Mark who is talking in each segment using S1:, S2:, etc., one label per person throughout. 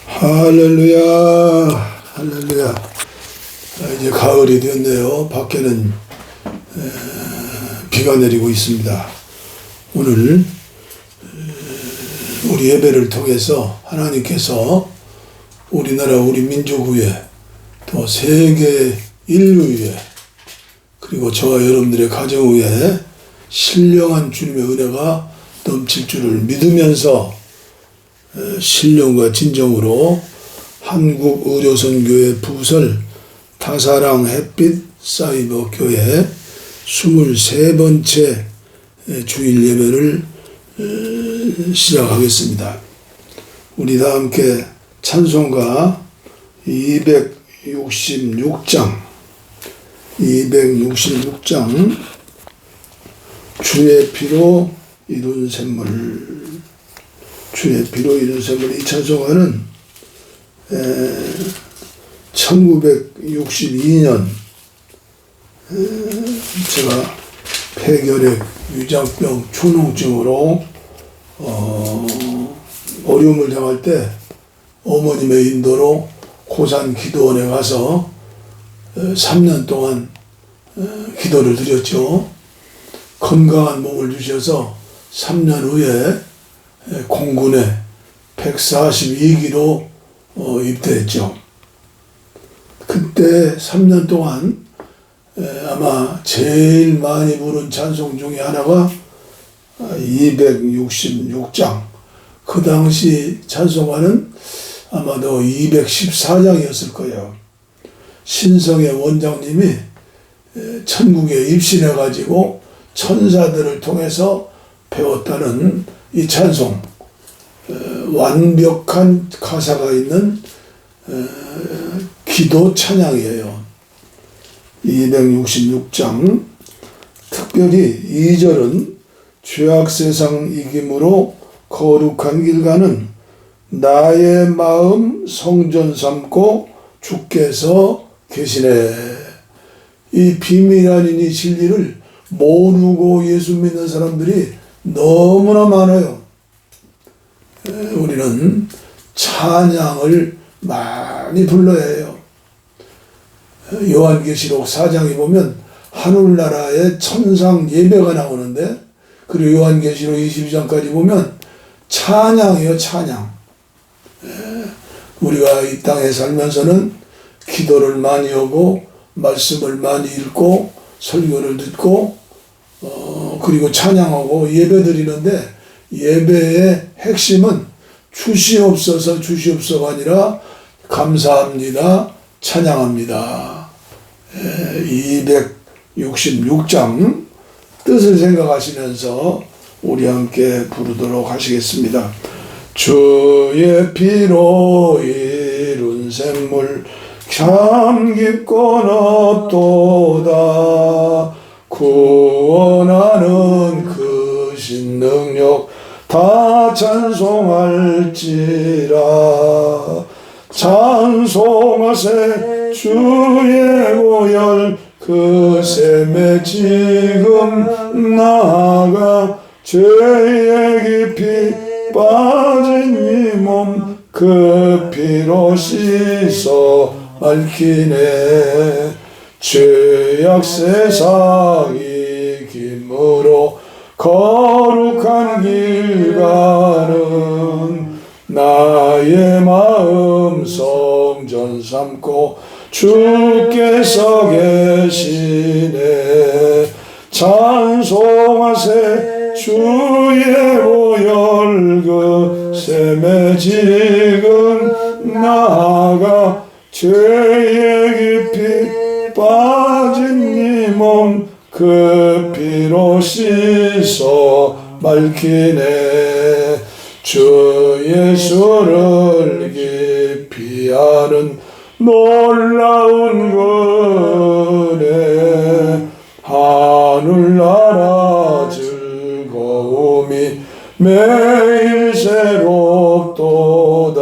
S1: 할렐루야, 할렐루야. 이제 가을이 됐네요. 밖에는 비가 내리고 있습니다. 오늘 우리 예배를 통해서 하나님께서 우리나라 우리 민족 위에 또 세계 인류 위에 그리고 저와 여러분들의 가정 위에 신령한 주님의 은혜가 넘칠 줄을 믿으면서 신령과 진정으로 한국의료선교회 부설 다사랑 햇빛 사이버교회 23번째 주일 예배를 시작하겠습니다. 우리 다 함께 찬송가 266장 주의 피로 이룬 샘물, 주의 피로 이룬 샘물. 이 찬송가는 1962년 제가 폐결핵 위장병 초농증으로 어려움을 당할 때 어머님의 인도로 고산 기도원에 가서 3년 동안 기도를 드렸죠. 건강한 몸을 주셔서 3년 후에 공군에 142기로 입대했죠. 그때 3년 동안 아마 제일 많이 부른 찬송 중에 하나가 266장. 그 당시 찬송가는 아마도 214장이었을 거예요. 신성의 원장님이 천국에 입신해가지고 천사들을 통해서 배웠다는 이 찬송, 완벽한 가사가 있는 기도 찬양이에요. 266장, 특별히 2절은 죄악세상 이김으로 거룩한 길 가는 나의 마음 성전 삼고 주께서 계시네. 이 비밀 아닌 이 진리를 모르고 예수 믿는 사람들이 너무나 많아요. 우리는 찬양을 많이 불러야 해요. 요한계시록 4장에 보면 하늘나라의 천상 예배가 나오는데, 그리고 요한계시록 22장까지 보면 찬양이에요. 찬양. 우리가 이 땅에 살면서는 기도를 많이 하고 말씀을 많이 읽고 설교를 듣고 그리고 찬양하고 예배 드리는데, 예배의 핵심은 주시옵소서가 아니라 감사합니다, 찬양합니다. 266장 뜻을 생각하시면서 우리 함께 부르도록 하시겠습니다. 주의 피로 이룬 샘물 참 깊고 넓도다. 구원하는 그 신능력 다 찬송할지라. 찬송하세 주의 보혈 그 샘에 지금 나아가 죄에 깊이 빠진 이 몸 그 피로 씻어 밝히네. 죄악 세상 이김으로 거룩한 길 가는 나의 마음 성전 삼고 주께서 계시네. 찬송하세 주의 보혈 그 샘에 지금 나아가 죄에 깊이 빠진 이 몸 그 피로 씻어 밝히네. 주 예수를 깊이 아는 놀라운 은혜, 하늘나라 즐거움이 매일 새롭도다.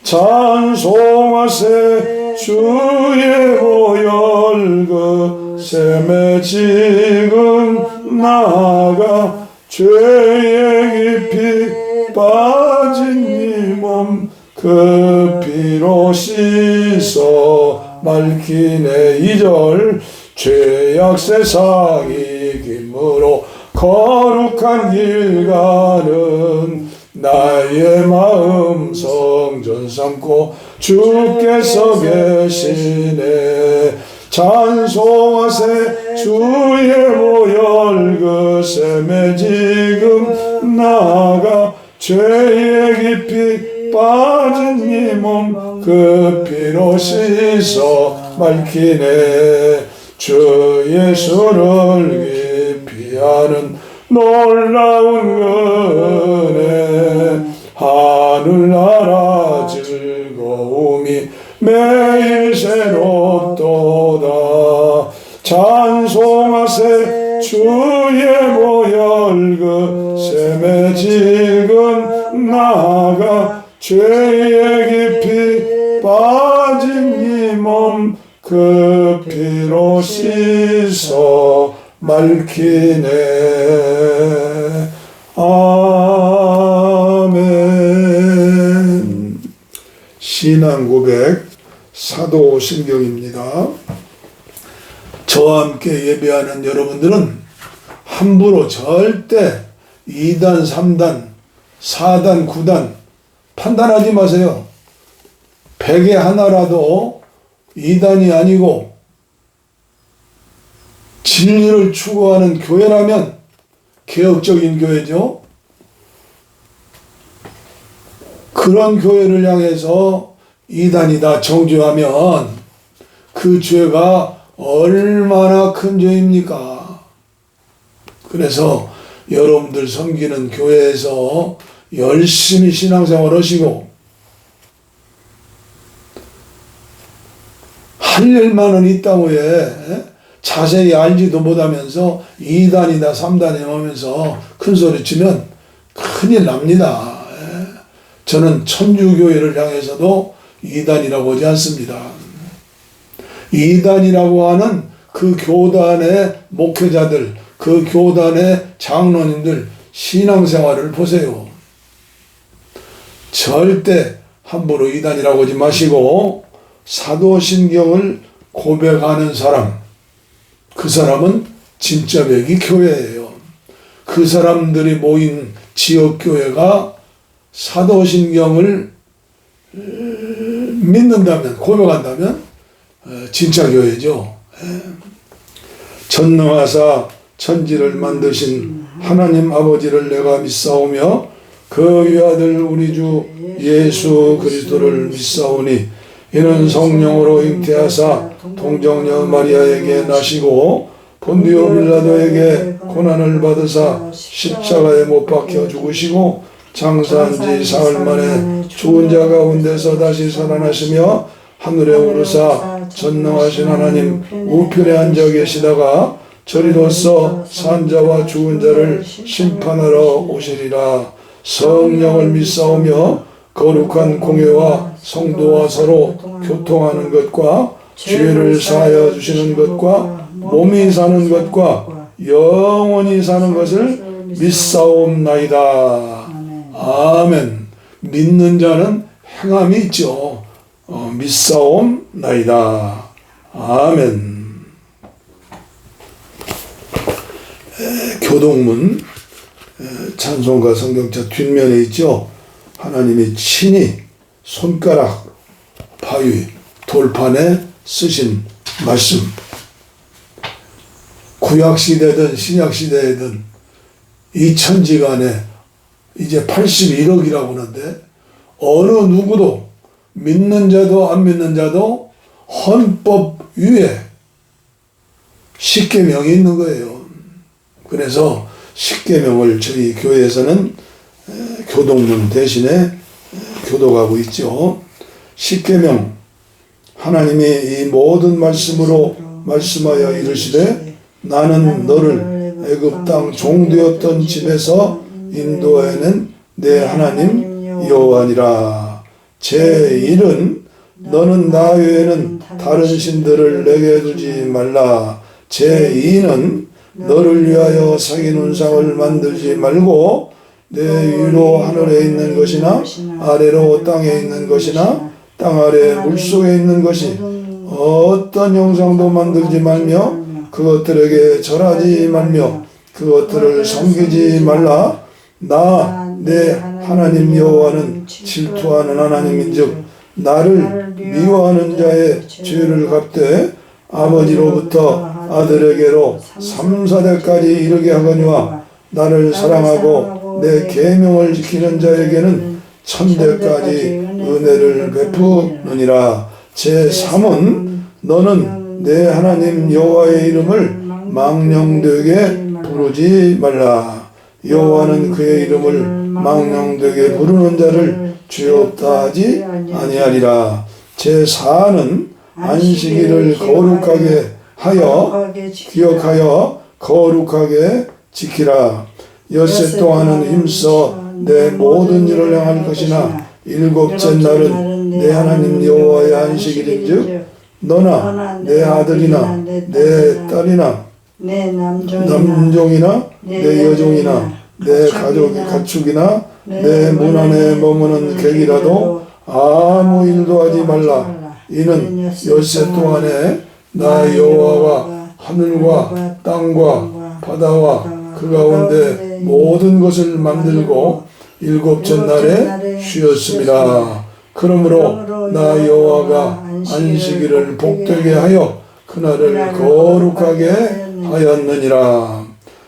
S1: 찬송하세 주의 보혈 그 샘에 지금 나아가 죄에 깊이 빠진 이 몸 그 피로 씻어 맑히네. 2절 죄악 세상 이김으로 거룩한 길 가는 나의 마음 성전 삼고 주께서 계시네. 찬송하세 주의 보혈 그 샘에 지금 나아가 죄에 깊이 빠진 이 몸 그 피로 씻어 맑히네. 주 예수를 깊이 아는 놀라운 은혜 하늘나라 즐거움이 매일 새롭도다. 찬송하세 주의 보혈 그 샘에 지금 나아가 죄에 깊이 빠진 이 몸 그 피로 씻어 맑히네. 아멘. 신앙 고백 사도신경입니다. 저와 함께 예배하는 여러분들은 함부로 절대 2단, 3단, 4단, 9단 판단하지 마세요. 100에 하나라도 2단이 아니고 진리를 추구하는 교회라면 개혁적인 교회죠. 그런 교회를 향해서 2단이다 정죄하면 그 죄가 얼마나 큰 죄입니까? 그래서 여러분들 섬기는 교회에서 열심히 신앙생활 하시고 할 일만은 이 땅 위에 자세히 알지도 못하면서 2단이다 3단이다 하면서 큰 소리 치면 큰일 납니다. 저는 천주교회를 향해서도 2단이라고 하지 않습니다. 2단이라고 하는 그 교단의 목회자들, 그 교단의 장로님들 신앙생활을 보세요. 절대 함부로 2단이라고 하지 마시고 사도신경을 고백하는 사람, 그 사람은 진짜 백이 교회예요. 그 사람들이 모인 지역교회가 사도신경을 믿는다면, 고백한다면 진짜 교회죠. 전능하사 천지를 만드신 하나님 아버지를 내가 믿사오며 그 위아들 우리 주 예수 그리스도를 믿사오니 이는 성령으로 잉태하사 동정녀 마리아에게 나시고 본디오 빌라도에게 고난을 받으사 십자가에 못 박혀 죽으시고 장사한 지 사흘 만에 죽은 자 가운데서 다시 살아나시며 하늘에 오르사 전능하신 하나님 우편에 앉아 계시다가 저리로서 산자와 죽은 자를 심판하러 오시리라. 성령을 믿사오며 거룩한 공회와 성도와 서로 교통하는 것과 죄를 사하여 주시는 것과 몸이 사는 것과 영원히 사는 것을 믿사옵나이다. 아멘. 믿는 자는 행함이 있죠. 믿사옵나이다. 아멘. 교동문 찬송가 성경차 뒷면에 있죠. 하나님이 친히 손가락 바위 돌판에 쓰신 말씀. 구약시대든 신약시대든 이 천지간에 이제 81억이라고 하는데 어느 누구도 믿는 자도 안 믿는 자도 헌법 위에 십계명이 있는 거예요. 그래서 십계명을 저희 교회에서는 교동문 대신에 교독하고 있죠. 십계명, 하나님이 이 모든 말씀으로 말씀하여 이르시되 나는 너를 애굽 땅 종되었던 집에서 인도해낸 내 하나님 여호와니라. 제1은 너는 나 외에는 다른 신들을 내게 두지 말라. 제2는 너를 위하여 상인 운상을 만들지 말고 내 위로 하늘에 있는 것이나 아래로 땅에 있는 것이나 땅 아래 물속에 있는 것이 어떤 형상도 만들지 말며 그것들에게 절하지 말며 그것들을 섬기지 말라. 나 내 하나님 여호와는 질투하는 하나님인즉 나를 미워하는 자의 죄를 갚되 아버지로부터 아들에게로 3-4대까지 이르게 하거니와 나를 사랑하고 내 계명을 지키는 자에게는 1000대까지 은혜를 베푸느니라. 제3은 너는 내 하나님 여호와의 이름을 망령되게 부르지 말라. 여호와는 그의 이름을 망령되게 부르는 자를 죄 없다 하지 아니하리라. 제4는 안식일을 거룩하게 하여 기억하여 거룩하게 지키라. 엿새 동안은 힘써 내 모든 일을 행할 것이나 일곱째 날은 내 하나님 여호와의 안식일인즉 너나 내 아들이나 내 딸이나
S2: 내
S1: 남종이나 내 여종이나 내 가축이나 내 문 안에 머무는 객이라도 아무 일도 하지 말라. 이는 엿새 동안에 나 여호와가 하늘과 땅과 바다와 그 가운데 모든 것을 만들고 일곱째 날에 쉬었습니다. 그러므로 나 여호와가 안식일을 복되게 하여 그날을 거룩하게 하였느니라.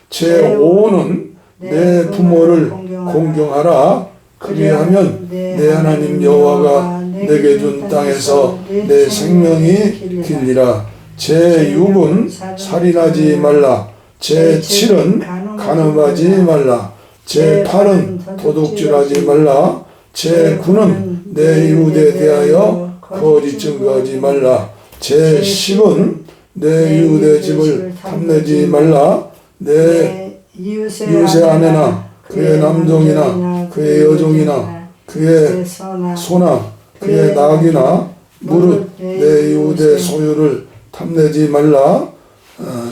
S1: 제5는 내 부모를 공경하라. 그리하면 내 하나님 여호와가 내게 준 땅에서 내 생명이 길리라. 제6은 살인하지 말라. 제7은 간음하지 말라. 제8은 도둑질하지 말라. 제9는 내 이웃에 대하여 거짓 증거하지 말라. 제10은 내 이웃의 집을 탐내지 말라. 내 이웃의 아내나 그의 남종이나 그의 여종이나 그의 소나 그의 낙이나 무릇 내 이웃의 소유를 탐내지 말라.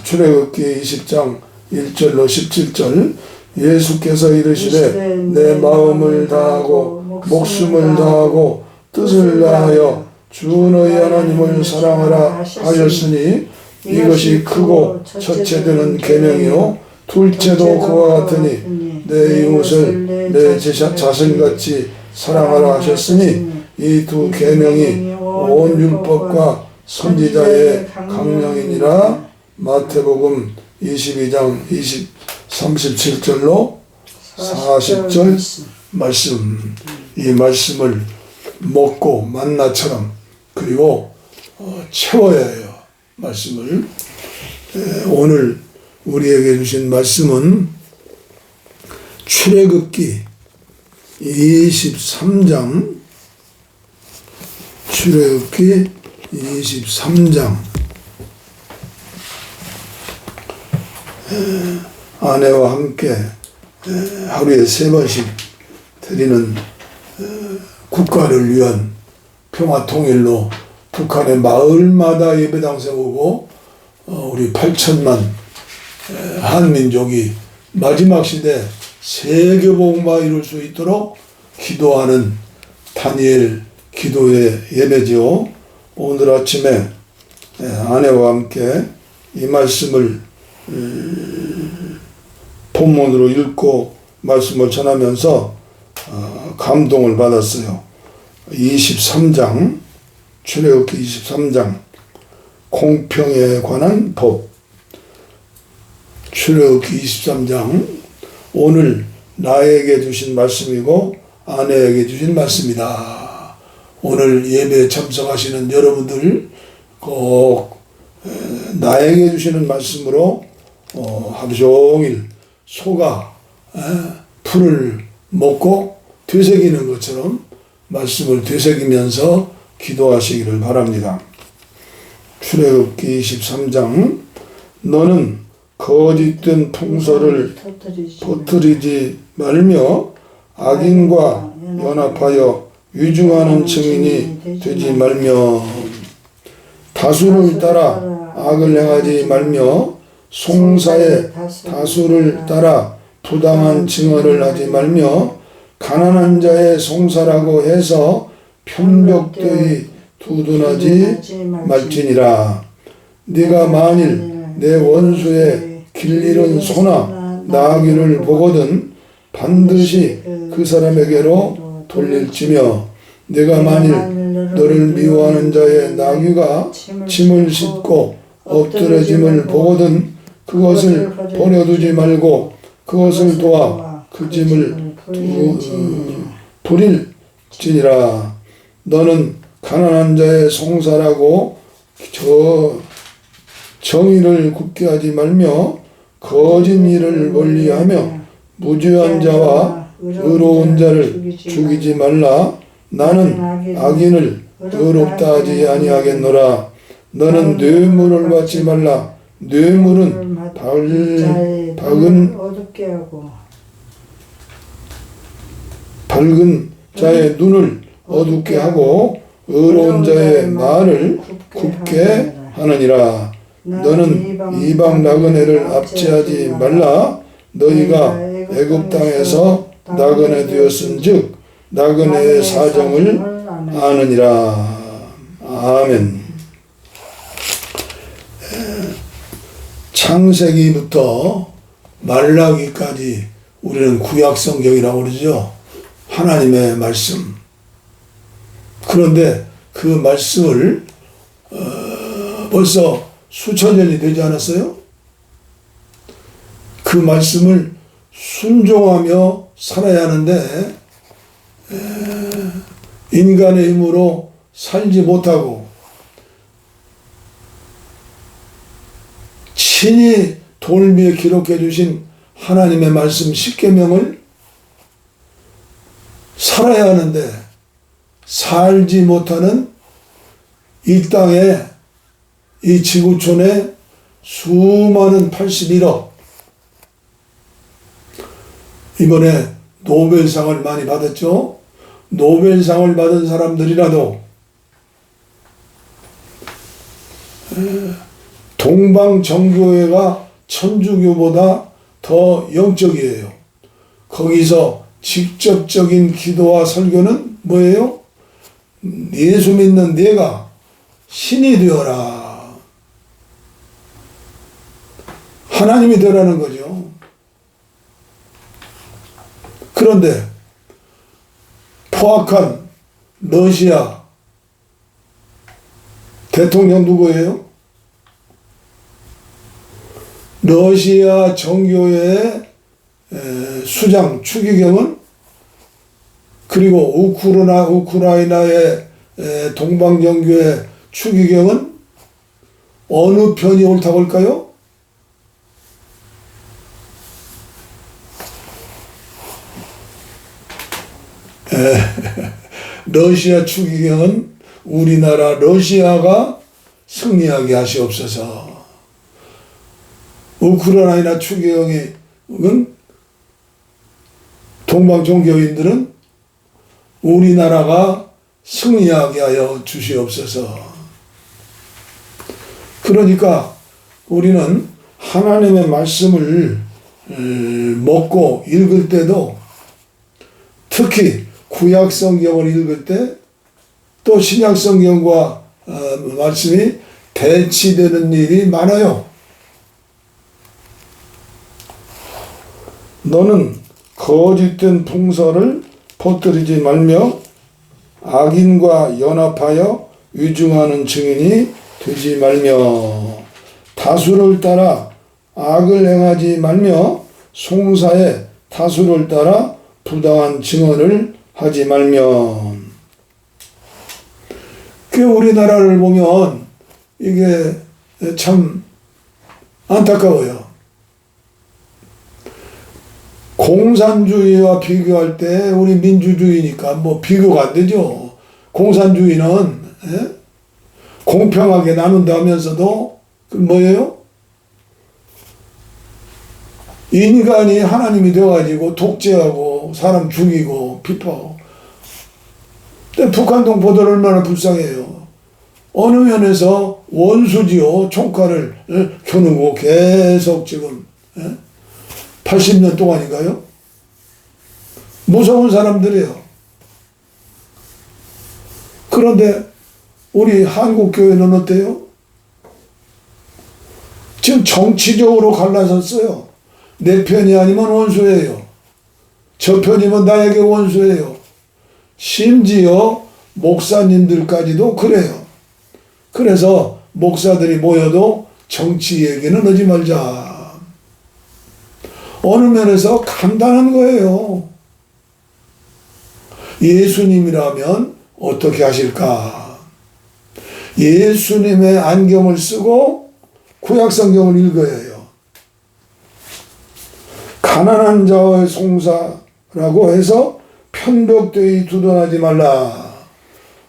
S1: 출애굽기 20장 1절로 17절. 예수께서 이르시되 내 마음을 다하고 목숨을 다하고 뜻을 다하여 주 너희 하나님을 사랑하라 하셨으니 이것이 크고 첫째 되는 계명이요 둘째도 그와 같으니 내 이웃을 내 자신같이 사랑하라 하셨으니 이 두 계명이 온 율법과 선지자의 강령이니라. 마태복음 22장 37절로 40절 말씀. 이 말씀을 먹고 만나처럼 그리고 채워야 해요. 말씀을. 오늘 우리에게 주신 말씀은 출애굽기 23장 출애굽기 23장 아내와 함께 하루에 3번씩 드리는 국가를 위한 평화통일로 북한의 마을마다 예배당 세우고 우리 8천만 한민족이 마지막 시대 세계복음화 이룰 수 있도록 기도하는 다니엘 기도의 예배지요. 오늘 아침에 아내와 함께 이 말씀을 본문으로 읽고 말씀을 전하면서 감동을 받았어요. 23장 출애굽기 23장 공평에 관한 법. 출애굽기 23장 오늘 나에게 주신 말씀이고 아내에게 주신 말씀이다. 오늘 예배에 참석하시는 여러분들 꼭 나에게 주시는 말씀으로 하루 종일 소가 풀을 먹고 되새기는 것처럼 말씀을 되새기면서 기도하시기를 바랍니다. 출애굽기 23장 너는 거짓된 풍설을 퍼뜨리지 말며 악인과 연합하여 위증하는 증인이 되지 말며 다수를 따라 악을 행하지 말며 송사의 다수를 따라 부당한 증언을 하지 말며 가난한 자의 송사라고 해서 편벽되이 두둔하지 말지니라. 네가 만일 내 원수의 길 잃은 소나 나귀를 보거든 반드시 그 사람에게로 돌릴지며 네가 만일 너를 미워하는 자의 나귀가 짐을 싣고 엎드러짐을 보거든 그것을 버려두지 말고 그것을 도와 그 짐을 부릴지니라. 너는 가난한 자의 송사라고 정의를 굽게 하지 말며 거짓 일을 멀리하며 무죄한 자와 의로운 자를 죽이지 말라. 나는 악인을 의롭다 하지 아니하겠노라. 너는 뇌물을 받지 말라. 뇌물은 밝은 자의 눈을 어둡게 하고 의로운 자의 말을 굽게 하느니라. 너는 이방 나그네를 압제하지 말라. 너희가 애굽 땅에서 나그네 되었은즉 나그네의 사정을 아느니라. 아멘. 창세기부터 말라기까지 우리는 구약성경이라고 그러죠. 하나님의 말씀. 그런데 그 말씀을 벌써 수천 년이 되지 않았어요? 그 말씀을 순종하며 살아야 하는데 인간의 힘으로 살지 못하고 친히 돌미에 기록해 주신 하나님의 말씀 10계명을 살아야 하는데 살지 못하는 이 땅에 이 지구촌에 수많은 81억 이번에 노벨상을 많이 받았죠. 노벨상을 받은 사람들이라도 동방정교회가 천주교보다 더 영적이에요. 거기서 직접적인 기도와 설교는 뭐예요? 예수 믿는 네가 신이 되어라. 하나님이 되라는 거죠. 그런데 포악한 러시아 대통령 누구예요? 러시아 정교회의 수장 추기경은 그리고 우크라이나의 동방정교회 추기경은 어느 편이 옳다고 할까요? 러시아 추기경은 우리나라 러시아가 승리하게 하시옵소서. 우크라이나 추기경은 동방종교인들은 우리나라가 승리하게 하여 주시옵소서. 그러니까 우리는 하나님의 말씀을 먹고 읽을 때도 특히 구약성경을 읽을 때 또 신약성경과 말씀이 대치되는 일이 많아요. 너는 거짓된 풍설을 퍼뜨리지 말며 악인과 연합하여 위증하는 증인이 되지 말며 다수를 따라 악을 행하지 말며 송사에 다수를 따라 부당한 증언을 하지 말며. 그 우리나라를 보면 이게 참 안타까워요. 공산주의와 비교할 때 우리 민주주의니까 뭐 비교가 안 되죠. 공산주의는 공평하게 나눈다면서도 뭐예요? 인간이 하나님이 되어가지고 독재하고 사람 죽이고 비파하고. 근데 북한 동포들 얼마나 불쌍해요. 어느 면에서 원수지요. 총칼을 겨누고 계속 지금 80년 동안인가요? 무서운 사람들이에요. 그런데 우리 한국교회는 어때요? 지금 정치적으로 갈라섰어요. 내 편이 아니면 원수예요. 저 편이면 나에게 원수예요. 심지어 목사님들까지도 그래요. 그래서 목사들이 모여도 정치 얘기는 하지 말자. 어느 면에서 간단한 거예요. 예수님이라면 어떻게 하실까? 예수님의 안경을 쓰고 구약성경을 읽어야 해요. 가난한 자의 송사라고 해서 편벽되이 두둔하지 말라.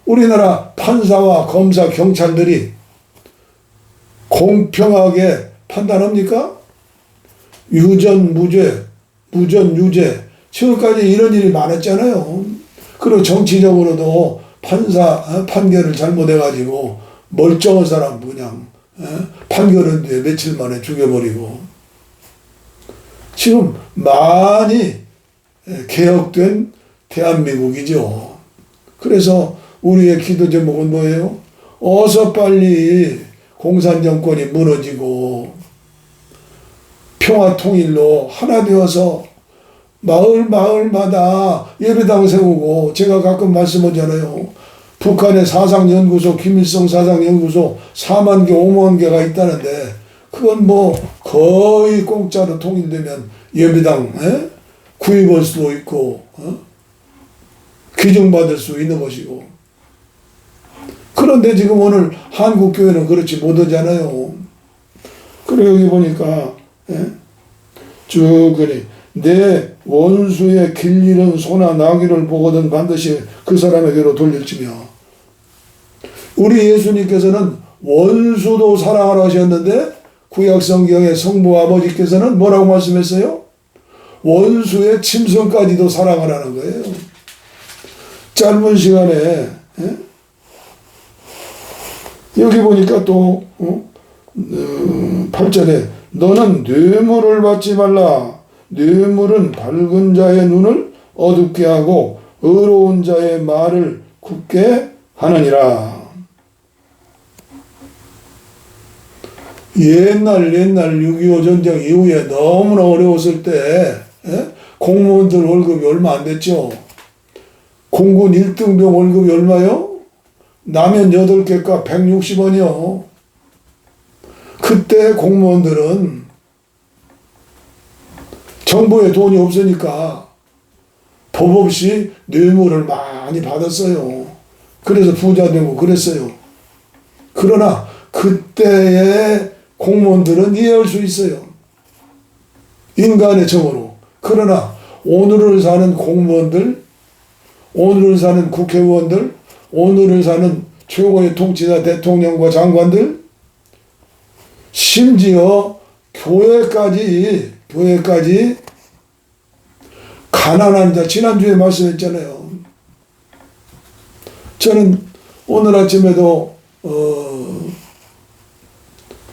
S1: 우리나라 판사와 검사, 경찰들이 공평하게 판단합니까? 유전, 무죄, 무전, 유죄. 지금까지 이런 일이 많았잖아요. 그리고 정치적으로도 판사 판결을 잘못해가지고 멀쩡한 사람 그냥 판결은 뒤에 며칠 만에 죽여버리고. 지금 많이 개혁된 대한민국이죠. 그래서 우리의 기도 제목은 뭐예요? 어서 빨리 공산정권이 무너지고 평화통일로 하나 되어서 마을마다 예배당 세우고, 제가 가끔 말씀하잖아요. 북한의 사상연구소, 김일성 사상연구소 4만 개, 5만 개가 있다는데 그건 뭐 거의 공짜로 통일되면 예배당 구입할 수도 있고 기증받을 수 있는 것이고. 그런데 지금 오늘 한국교회는 그렇지 못하잖아요. 그리고 여기 보니까 쭉 그래. 내 원수의 길 잃은 소나 나귀를 보거든 반드시 그 사람에게로 돌릴지며. 우리 예수님께서는 원수도 사랑하라 하셨는데 구약성경의 성부 아버지께서는 뭐라고 말씀했어요? 원수의 짐승까지도 사랑하라는 거예요. 짧은 시간에 여기 보니까 또 8절에 너는 뇌물을 받지 말라. 뇌물은 밝은 자의 눈을 어둡게 하고 의로운 자의 말을 굳게 하느니라. 옛날 6.25 전쟁 이후에 너무나 어려웠을 때 공무원들 월급이 얼마 안 됐죠. 공군 1등병 월급이 얼마요? 라면 8개가 160원이요. 그때 공무원들은 정부에 돈이 없으니까 법 없이 뇌물을 많이 받았어요. 그래서 부자 되고 그랬어요. 그러나 그때의 공무원들은 이해할 수 있어요. 인간의 정으로. 그러나 오늘을 사는 공무원들, 오늘을 사는 국회의원들, 오늘을 사는 최고의 통치자 대통령과 장관들, 심지어 교회까지 가난한 자, 지난주에 말씀했잖아요. 저는 오늘 아침에도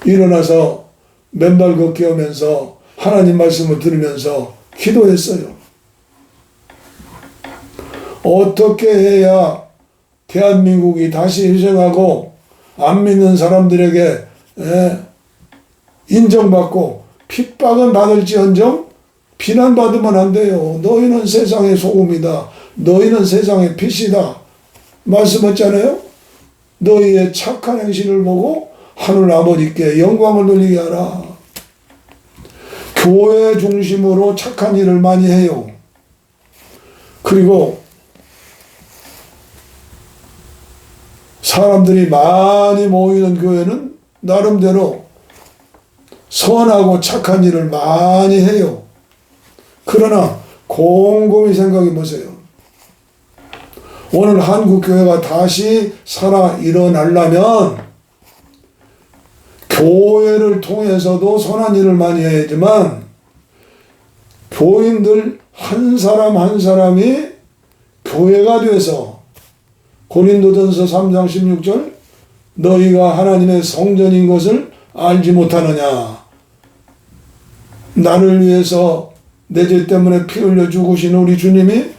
S1: 일어나서 맨발 걷기 하면서 하나님 말씀을 들으면서 기도했어요. 어떻게 해야 대한민국이 다시 회생하고 안 믿는 사람들에게 인정받고 핍박은 받을지언정 비난받으면 안 돼요. 너희는 세상의 소금이다. 너희는 세상의 빛이다. 말씀했잖아요. 너희의 착한 행실을 보고 하늘 아버지께 영광을 돌리게 하라. 교회 중심으로 착한 일을 많이 해요. 그리고 사람들이 많이 모이는 교회는 나름대로 선하고 착한 일을 많이 해요. 그러나 곰곰이 생각해 보세요. 오늘 한국교회가 다시 살아 일어나려면 교회를 통해서도 선한 일을 많이 해야지만 교인들 한 사람 한 사람이 교회가 돼서 고린도전서 3장 16절 너희가 하나님의 성전인 것을 알지 못하느냐. 나를 위해서 내 죄 때문에 피 흘려 죽으신 우리 주님이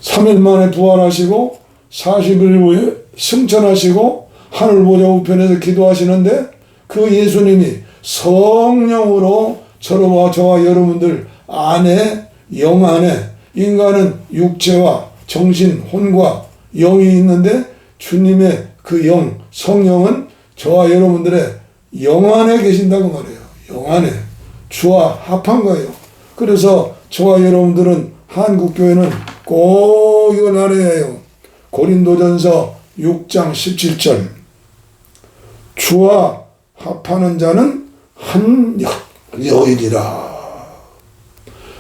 S1: 3일 만에 부활하시고 40일 후에 승천하시고 하늘 보좌 우편에서 기도하시는데 그 예수님이 성령으로 저와 여러분들 안에, 영 안에, 인간은 육체와 정신, 혼과 영이 있는데 주님의 그 영, 성령은 저와 여러분들의 영 안에 계신다고 말해요. 영 안에. 주와 합한 거예요. 그래서 저와 여러분들은 한국교회는 꼭 이걸 알아야 해요. 고린도전서 6장 17절. 주와 합하는 자는 한 여인이라.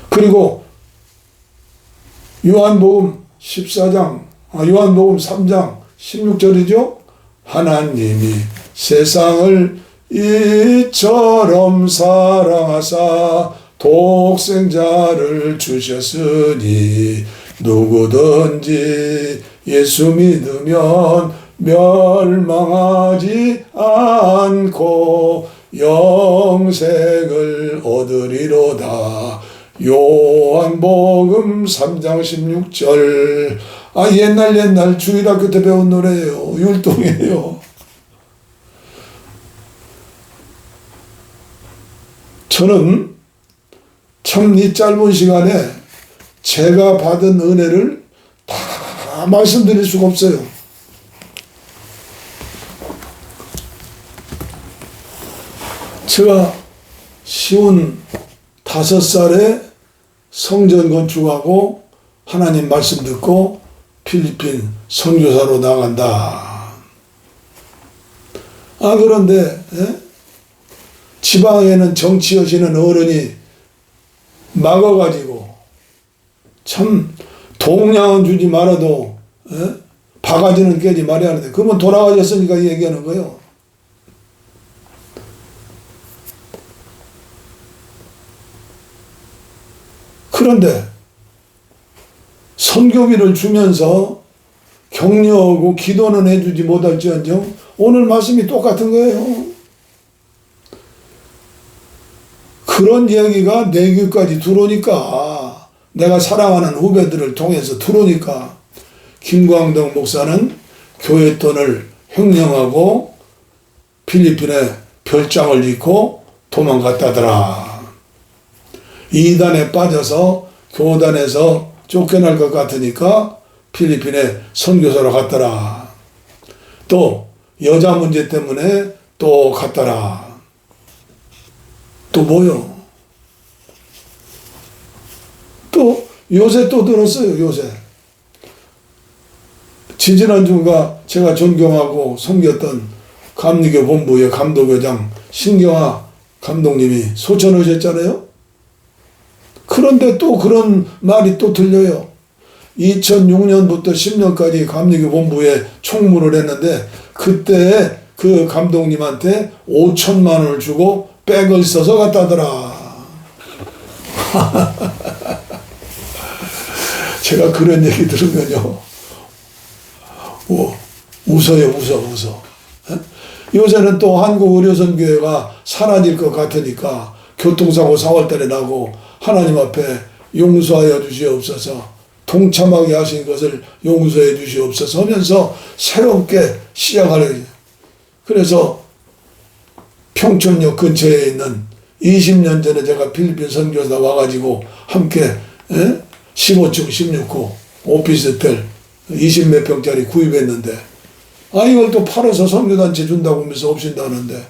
S1: 그리고 요한복음 3장 16절이죠. 하나님이 세상을 이처럼 사랑하사 독생자를 주셨으니 누구든지 예수 믿으면 멸망하지 않고 영생을 얻으리로다. 요한복음 3장 16절. 옛날 주일학교 때 배운 노래예요. 율동이에요. 저는 참 이 짧은 시간에 제가 받은 은혜를 다 말씀드릴 수가 없어요. 제가 쉬운 5살에 성전 건축하고 하나님 말씀 듣고 필리핀 선교사로 나간다. 그런데 지방에는 정치하시는 어른이 막아가지고 참 동양은 주지 말아도 바가지는 깨지 말아야 하는데 그러면 돌아가셨으니까 얘기하는 거예요. 그런데 선교비를 주면서 격려하고 기도는 해주지 못할지언정 오늘 말씀이 똑같은 거예요. 그런 이야기가 내 귀까지 들어오니까, 내가 사랑하는 후배들을 통해서 들어오니까 김광덕 목사는 교회 돈을 횡령하고 필리핀에 별장을 짓고 도망갔다더라. 이단에 빠져서 교단에서 쫓겨날 것 같으니까 필리핀에 선교사로 갔더라. 또 여자 문제 때문에 또 갔더라. 또 뭐요? 또 요새 또 들었어요. 요새 지지난주가 제가 존경하고 섬겼던 감리교 본부의 감독회장 신경아 감독님이 소천 오셨잖아요. 그런데 또 그런 말이 또 들려요. 2006년부터 10년까지 감리교 본부에 총무를 했는데 그때 그 감독님한테 5천만 원을 주고 백을 써서 갔다더라. 제가 그런 얘기 들으면요, 웃어요. 요새는 또 한국의료선교회가 사라질 것 같으니까 교통사고 4월달에 나고 하나님 앞에 용서하여 주시옵소서, 동참하게 하신 것을 용서해 주시옵소서 하면서 새롭게 시작하려고. 그래서 평촌역 근처에 있는 20년 전에 제가 필리핀 선교사 와가지고 함께 15층 16호 오피스텔 20몇 평짜리 구입했는데 이걸 또 팔아서 선교단체 준다고 하면서 없인다는데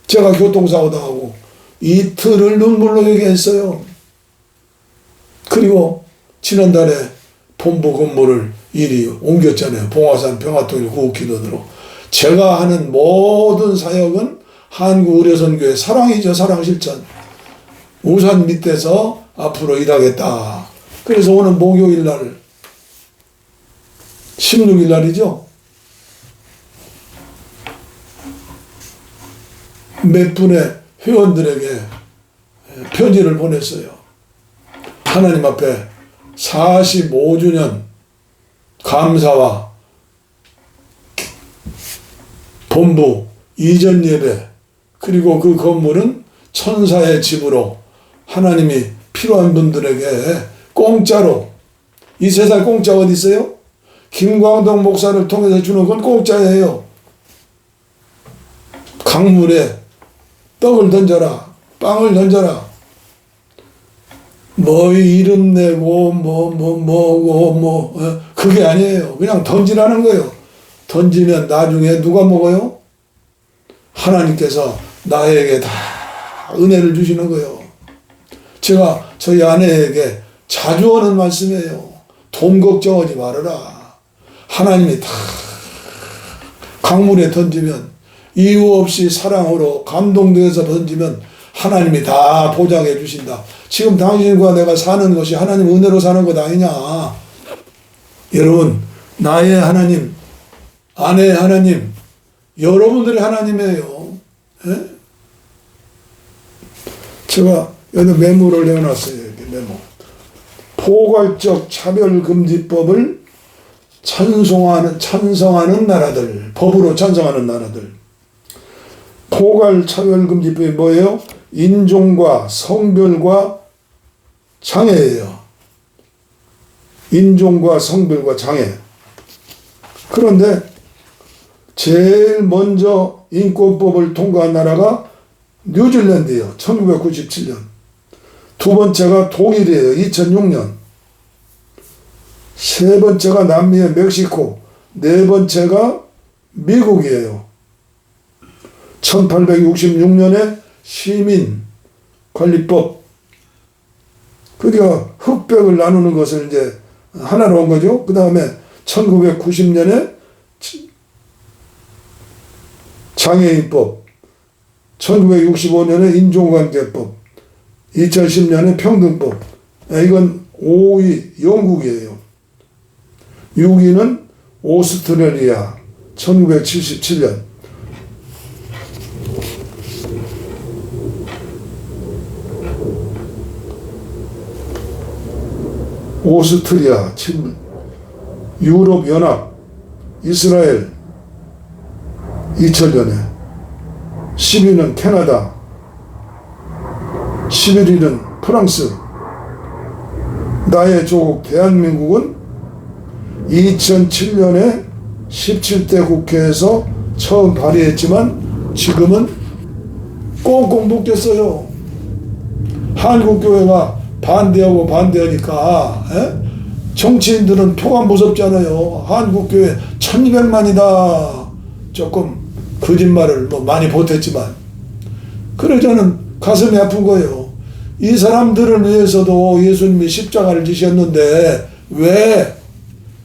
S1: 제가 교통사고 당하고 이틀을 눈물로 얘기했어요. 그리고 지난달에 본부 건물을 일이 옮겼잖아요. 봉화산 평화통일 구호기도으로. 제가 하는 모든 사역은 한국의료선교회 사랑이죠. 사랑실천. 우산 밑에서 앞으로 일하겠다. 그래서 오늘 목요일날 16일날이죠. 몇 분의 회원들에게 편지를 보냈어요. 하나님 앞에 45주년 감사와 본부 이전 예배, 그리고 그 건물은 천사의 집으로 하나님이 필요한 분들에게 공짜로, 이 세상에 공짜 어디 있어요? 김광덕 목사를 통해서 주는 건 공짜예요. 강물에 떡을 던져라, 빵을 던져라, 뭐 이름 내고 그게 아니에요. 그냥 던지라는 거예요. 던지면 나중에 누가 먹어요? 하나님께서 나에게 다 은혜를 주시는 거예요. 제가 저희 아내에게 자주 하는 말씀이에요. 돈 걱정하지 말아라. 하나님이 다 강물에 던지면, 이유 없이 사랑으로 감동되어서 던지면 하나님이 다 보장해 주신다. 지금 당신과 내가 사는 것이 하나님 은혜로 사는 것 아니냐. 여러분, 나의 하나님, 아내의 하나님, 여러분들의 하나님이에요. 예? 제가 여기 메모를 내어놨어요. 여기 메모. 포괄적 차별금지법을 찬성하는 나라들, 법으로 찬성하는 나라들. 포괄 차별금지법이 뭐예요? 인종과 성별과 장애예요. 인종과 성별과 장애. 그런데 제일 먼저 인권법을 통과한 나라가 뉴질랜드예요. 1997년. 두 번째가 독일이에요. 2006년. 세 번째가 남미의 멕시코. 네 번째가 미국이에요. 1866년에 시민관리법. 그러니까 흑백을 나누는 것을 이제 하나로 한 거죠. 그 다음에 1990년에 장애인법, 1965년에 인종관계법, 2010년에 평등법. 이건 5위 영국이에요. 6위는 오스트레일리아, 1977년. 오스트리아, 유럽연합, 이스라엘, 2000년에. 10위는 캐나다, 11위는 프랑스. 나의 조국 대한민국은 2007년에 17대 국회에서 처음 발의했지만 지금은 꽁꽁 묶였어요. 한국교회가 반대하니까 정치인들은 표가 무섭잖아요. 한국교회 1200만이다. 조금 거짓말을 많이 보탰지만, 그래 저는 가슴이 아픈 거예요. 이 사람들을 위해서도 예수님이 십자가를 지셨는데 왜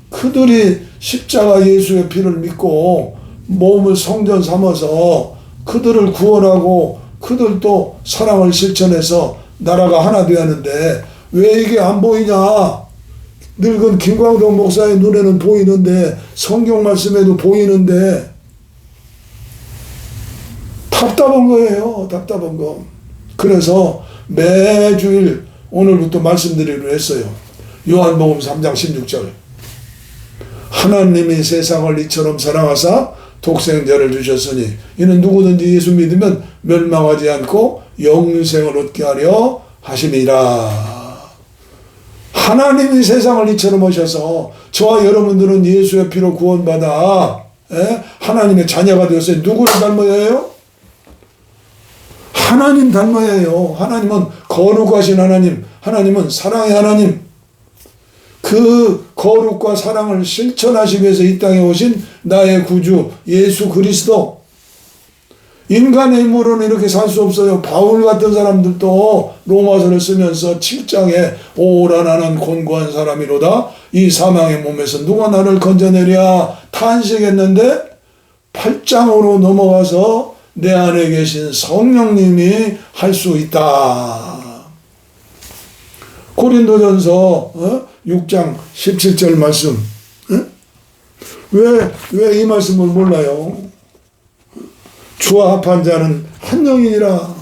S1: 그들이 십자가 예수의 피를 믿고 몸을 성전 삼아서 그들을 구원하고 그들도 사랑을 실천해서 나라가 하나 되었는데 왜 이게 안 보이냐. 늙은 김광덕 목사의 눈에는 보이는데, 성경 말씀에도 보이는데 답답한 거예요. 답답한 거. 그래서 매주일 오늘부터 말씀드리기로 했어요. 요한복음 3장 16절. 하나님이 세상을 이처럼 사랑하사 독생자를 주셨으니 이는 누구든지 예수 믿으면 멸망하지 않고 영생을 얻게 하려 하심이라. 하나님이 세상을 이처럼 오셔서 저와 여러분들은 예수의 피로 구원받아 하나님의 자녀가 되었어요. 누구를 닮아야 해요? 하나님 닮아야 해요. 하나님은 거룩하신 하나님, 하나님은 사랑의 하나님. 그 거룩과 사랑을 실천하시기 위해서 이 땅에 오신 나의 구주 예수 그리스도. 인간의 힘으로는 이렇게 살 수 없어요. 바울 같은 사람들도 로마서를 쓰면서 7장에 오라 나는 곤고한 사람이로다. 이 사망의 몸에서 누가 나를 건져내랴 탄식했는데 8장으로 넘어가서 내 안에 계신 성령님이 할 수 있다. 고린도전서 6장 17절 말씀. 왜 이 말씀을 몰라요? 주와 합한 자는 한 영이니라.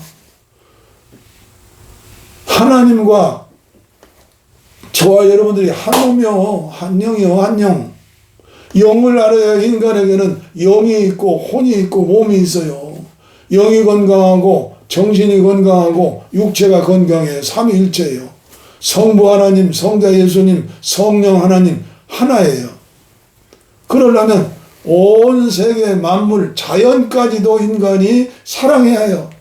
S1: 하나님과 저와 여러분들이 한 몸이요, 한 영이요, 한 영. 영을 알아야 인간에게는 영이 있고 혼이 있고 몸이 있어요. 영이 건강하고 정신이 건강하고 육체가 건강해요. 삼위일체예요. 성부 하나님, 성자 예수님, 성령 하나님 하나예요. 그러려면 온 세계 만물, 자연까지도 인간이 사랑해야 해요.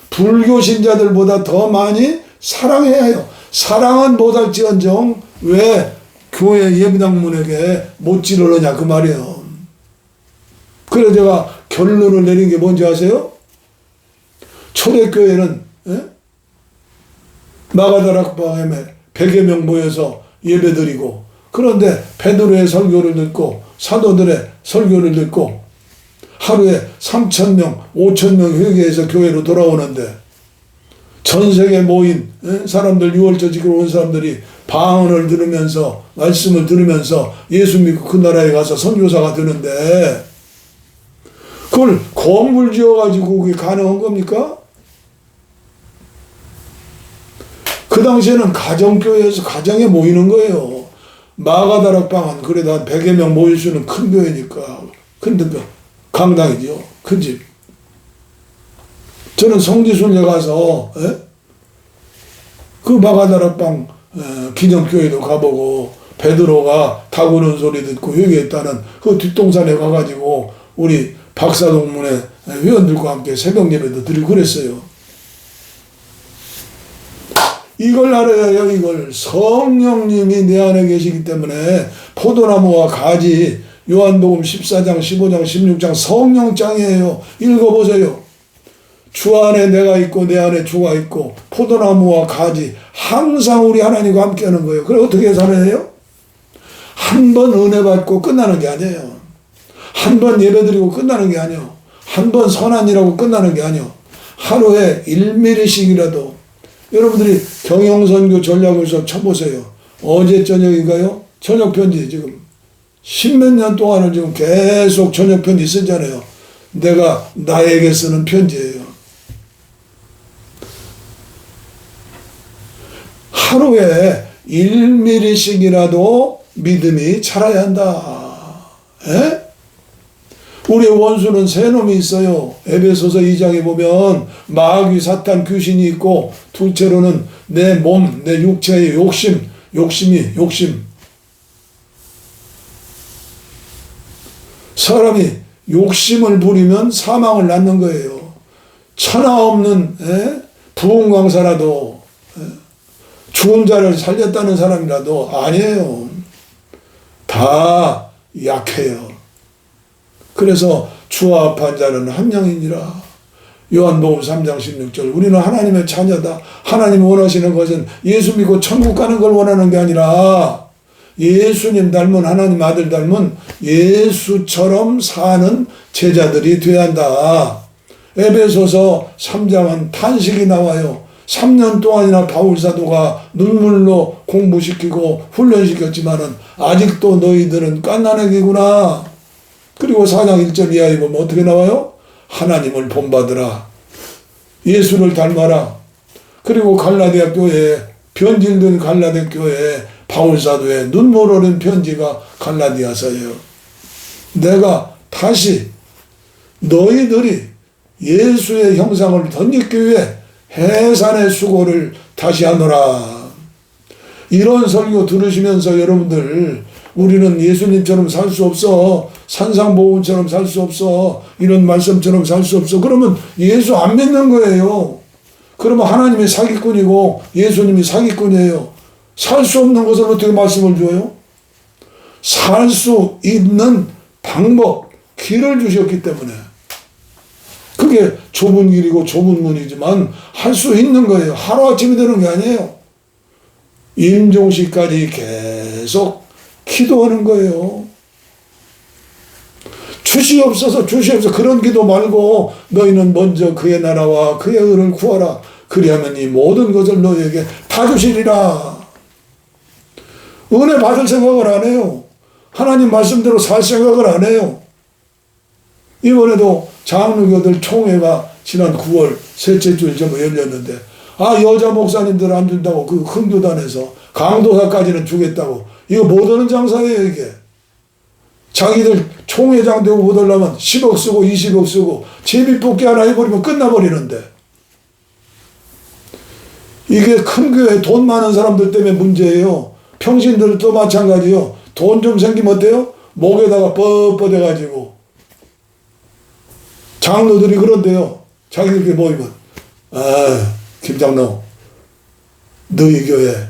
S1: 불교 신자들보다 더 많이 사랑해야 해요. 사랑은 못할지언정 왜 교회 예배당문에게 못 지르느냐 그 말이에요. 그래서 제가 결론을 내린 게 뭔지 아세요? 초대교회는 마가다락방에 100여 명 모여서 예배드리고, 그런데 베드로의 설교를 듣고 사도들의 설교를 듣고 하루에 3,000명, 5,000명 회개해서 교회로 돌아오는데, 전 세계 모인 사람들, 6월절 지키러 온 사람들이 방언을 들으면서 말씀을 들으면서 예수 믿고 그 나라에 가서 선교사가 되는데, 그걸 건물 지어가지고 그게 가능한 겁니까? 그 당시에는 가정교회에서 가정에 모이는 거예요. 마가다락방은 그래도 한 100여 명 모일 수 있는 큰 교회니까. 근데 강당이죠. 큰 집. 저는 성지순례 가서 그 마가다락방 기념교회도 가보고 베드로가 다구는 소리 듣고 회개했다는 그 뒷동산에 가가지고 우리 박사동문회 회원들과 함께 새벽 예배도 드리고 그랬어요. 이걸 알아야 해요. 이걸 성령님이 내 안에 계시기 때문에 포도나무와 가지, 요한복음 14장 15장 16장 성령장이에요. 읽어보세요. 주 안에 내가 있고 내 안에 주가 있고 포도나무와 가지, 항상 우리 하나님과 함께하는 거예요. 그래 어떻게 살아야 해요? 한 번 은혜 받고 끝나는 게 아니에요. 한 번 예배드리고 끝나는 게 아니에요. 한 번 선한 일하고 끝나는 게 아니에요. 하루에 1mm씩이라도 여러분들이 경영선교 전략에서 쳐보세요. 어제 저녁인가요? 저녁 편지 지금 10몇 년 동안을 지금 계속 저녁 편지 쓰잖아요. 내가 나에게 쓰는 편지예요. 하루에 1mm씩이라도 믿음이 자라야 한다. 에? 우리의 원수는 세 놈이 있어요. 에베소서 2장에 보면 마귀, 사탄, 귀신이 있고, 둘째로는 내 몸, 내 육체의 욕심. 사람이 욕심을 부리면 사망을 낳는 거예요. 천하 없는 부흥광사라도 죽은 자를 살렸다는 사람이라도 아니에요. 다 약해요. 그래서 주와 합한 자는 한 양이니라. 요한복음 3장 16절. 우리는 하나님의 자녀다. 하나님이 원하시는 것은 예수 믿고 천국 가는 걸 원하는 게 아니라 예수님 닮은, 하나님 아들 닮은 예수처럼 사는 제자들이 되어야 한다. 에베소서 3장은 탄식이 나와요. 3년 동안이나 바울사도가 눈물로 공부시키고 훈련시켰지만은 아직도 너희들은 갓난아기구나. 그리고 4장 1절 이하에 보면 어떻게 나와요? 하나님을 본받으라. 예수를 닮아라. 그리고 갈라디아 교회에, 변질된 갈라디아 교회에 바울사도의 눈물 어린 편지가 갈라디아서예요. 내가 다시 너희들이 예수의 형상을 덧입기 위해 해산의 수고를 다시 하노라. 이런 설교 들으시면서 여러분들, 우리는 예수님처럼 살 수 없어, 산상보훈처럼 살 수 없어, 이런 말씀처럼 살 수 없어, 그러면 예수 안 믿는 거예요. 그러면 하나님이 사기꾼이고 예수님이 사기꾼이에요. 살 수 없는 것을 어떻게 말씀을 줘요? 살 수 있는 방법, 길을 주셨기 때문에. 그게 좁은 길이고 좁은 문이지만 할 수 있는 거예요. 하루아침이 되는 게 아니에요. 임종시까지 계속 기도하는 거예요. 주시옵소서, 주시옵소서. 그런 기도 말고 너희는 먼저 그의 나라와 그의 의를 구하라. 그리하면 이 모든 것을 너희에게 다 주시리라. 은혜 받을 생각을 안 해요. 하나님 말씀대로 살 생각을 안 해요. 이번에도 장로교들 총회가 지난 9월 셋째 주일 전부 열렸는데, 여자 목사님들 안 준다고 그 흥교단에서 강도사까지는 주겠다고. 이거 못하는 장사예요. 이게 자기들 총회장 되고 못 하려면 10억 쓰고 20억 쓰고 제비 뽑기 하나 해버리면 끝나버리는데, 이게 큰 교회 돈 많은 사람들 때문에 문제예요. 평신들도 마찬가지요. 돈 좀 생기면 어때요? 목에다가 뻣뻣해가지고. 장로들이 그런데요. 자기들끼리 모이면, 김장로, 너희 교회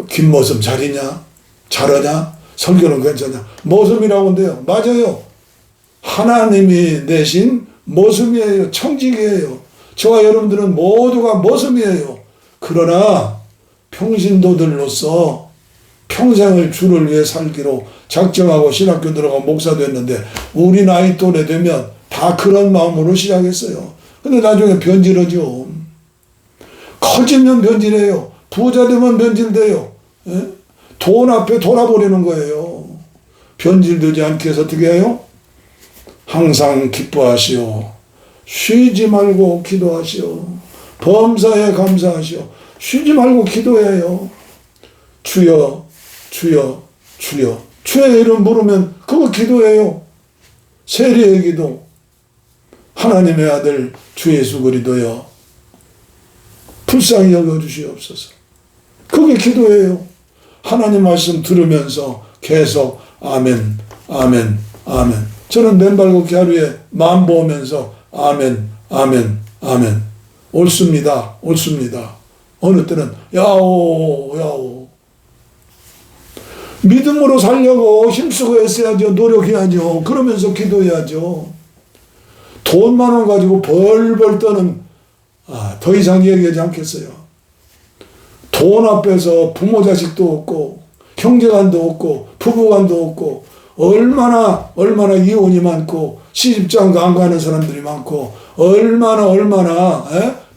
S1: 김모습 잘이냐? 잘하냐? 설교는 괜찮냐? 모습이라고 한대요. 맞아요. 하나님이 내신 모습이에요. 청직이에요. 저와 여러분들은 모두가 모습이에요. 그러나 평신도들로서 평생을 주를 위해 살기로 작정하고 신학교 들어가고 목사 됐는데 우리 나이 또래 되면 다 그런 마음으로 시작했어요. 근데 나중에 변질하죠. 커지면 변질해요. 부자 되면 변질돼요. 예? 돈 앞에 돌아버리는 거예요. 변질되지 않게 해서 어떻게 해요? 항상 기뻐하시오. 쉬지 말고 기도하시오. 범사에 감사하시오. 쉬지 말고 기도해요. 주여, 주여, 주여. 주의 이름 부르면 그거 기도해요. 세리의 기도. 하나님의 아들 주 예수 그리스도여 불쌍히 여겨주시옵소서. 그게 기도예요. 하나님 말씀 들으면서 계속 아멘, 아멘, 아멘. 저는 맨발 걷기 하루에 만 보면서 아멘, 아멘, 아멘. 옳습니다, 옳습니다. 어느 때는 야오, 야오. 믿음으로 살려고 힘쓰고 애써야죠. 노력해야죠. 그러면서 기도해야죠. 돈 만 원 가지고 벌벌 떠는 더 이상 얘기하지 않겠어요. 돈 앞에서 부모 자식도 없고 형제간도 없고 부부간도 없고 얼마나 이혼이 많고 시집장가 안 가는 사람들이 많고 얼마나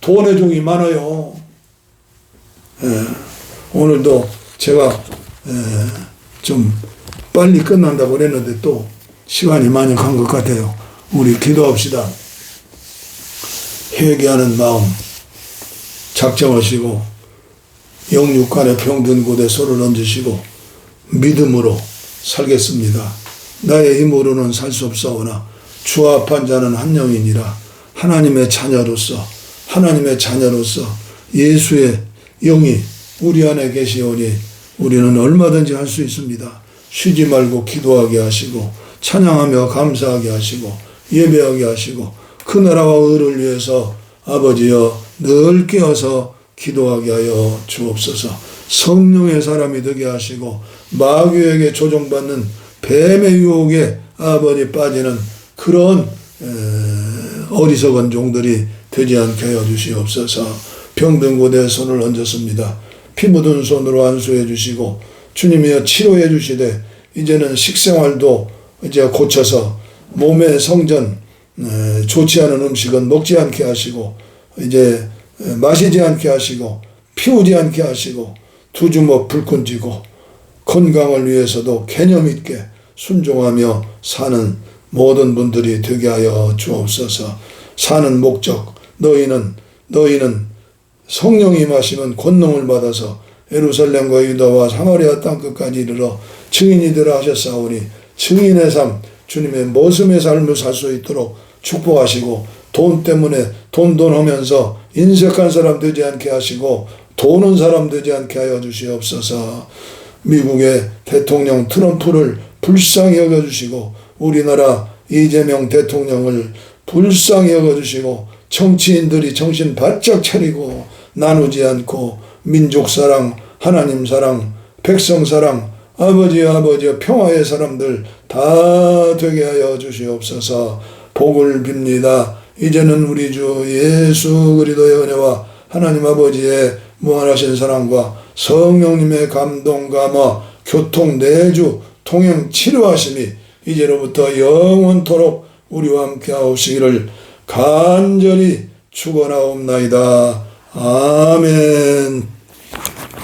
S1: 돈의 종이 많아요. 오늘도 제가 좀 빨리 끝난다고 그랬는데 또 시간이 많이 간 것 같아요. 우리 기도합시다. 회개하는 마음 작정하시고 영육간의 병든 곳에 손을 얹으시고 믿음으로 살겠습니다. 나의 힘으로는 살 수 없사오나 주 앞한 자는 한 영이니라. 하나님의 자녀로서 예수의 영이 우리 안에 계시오니 우리는 얼마든지 할 수 있습니다. 쉬지 말고 기도하게 하시고 찬양하며 감사하게 하시고 예배하게 하시고 그 나라와 의를 위해서 아버지여 늘 깨어서 기도하게 하여 주옵소서. 성령의 사람이 되게 하시고 마귀에게 조종받는 뱀의 유혹에 아버지 빠지는 그런 어리석은 종들이 되지 않게 하여 주시옵소서. 병든 곳에 손을 얹었습니다. 피 묻은 손으로 안수해 주시고 주님이여 치료해 주시되 이제는 식생활도 이제 고쳐서 몸의 성전 좋지 않은 음식은 먹지 않게 하시고 이제 마시지 않게 하시고 피우지 않게 하시고 두 주먹 불끈 쥐고 건강을 위해서도 개념 있게 순종하며 사는 모든 분들이 되게 하여 주옵소서. 사는 목적 너희는 성령이 임하시면 권능을 받아서 예루살렘과 유다와 사마리아 땅끝까지 이르러 증인이 되라 하셨사오니 증인의 삶 주님의 모습의 삶을 살 수 있도록 축복하시고 돈 때문에 돈 하면서 인색한 사람 되지 않게 하시고 도는 사람 되지 않게 하여 주시옵소서. 미국의 대통령 트럼프를 불쌍히 여겨주시고 우리나라 이재명 대통령을 불쌍히 여겨주시고 정치인들이 정신 바짝 차리고 나누지 않고 민족사랑 하나님 사랑 백성 사랑 아버지 평화의 사람들 다 되게 하여 주시옵소서. 복을 빕니다. 이제는 우리 주 예수 그리스도의 은혜와 하나님 아버지의 무한하신 사랑과 성령님의 감동 감화 교통 내주 통행 치료하심이 이제로부터 영원토록 우리와 함께 하시기를 간절히 축원하옵나이다. 아멘.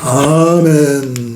S1: 아멘.